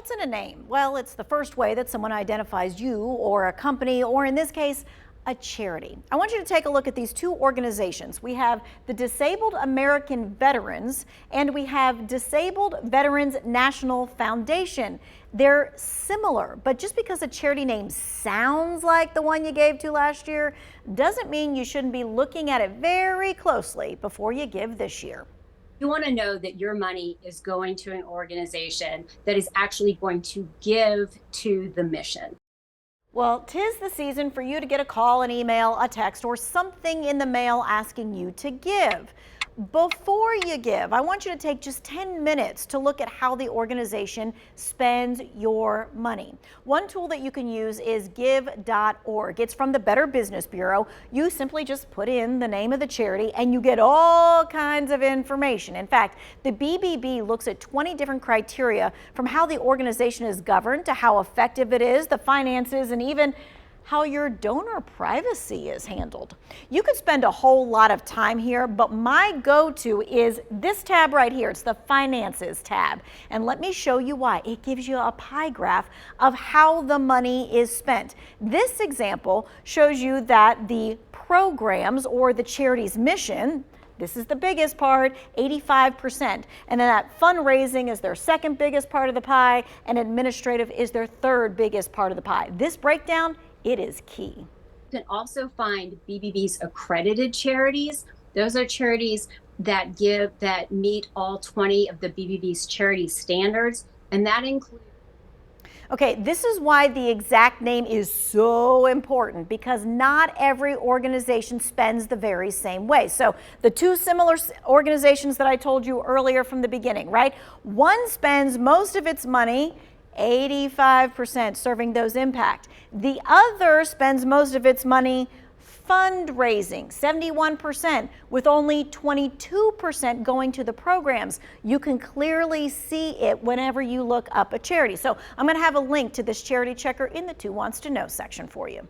What's in a name? Well, it's the first way that someone identifies you or a company, or in this case, a charity. I want you to take a look at these two organizations. We have the Disabled American Veterans and we have Disabled Veterans National Foundation. They're similar, but just because a charity name sounds like the one you gave to last year doesn't mean you shouldn't be looking at it very closely before you give this year. You want to know that your money is going to an organization that is actually going to give to the mission. Well, 'tis the season for you to get a call, an email, a text, or something in the mail asking you to give. Before you give, I want you to take just 10 minutes to look at how the organization spends your money. One tool that you can use is give.org. It's from the Better Business Bureau. You simply just put in the name of the charity and you get all kinds of information. In fact, the BBB looks at 20 different criteria from how the organization is governed to how effective it is, the finances, and even how your donor privacy is handled. You could spend a whole lot of time here, but my go-to is this tab right here. It's the Finances tab. And let me show you why. It gives you a pie graph of how the money is spent. This example shows you that the programs or the charity's mission, this is the biggest part, 85%. And then that fundraising is their second biggest part of the pie, and administrative is their third biggest part of the pie. This breakdown, it is key. You can also find BBB's accredited charities. Those are charities that meet all 20 of the BBB's charity standards, and that includes. Okay, this is why the exact name is so important, because not every organization spends the very same way. So the two similar organizations that I told you earlier from the beginning, right? One spends most of its money, 85%, serving those impact. The other spends most of its money fundraising, 71%, with only 22% going to the programs. You can clearly see it whenever you look up a charity. So I'm going to have a link to this charity checker in the Two Wants to Know section for you.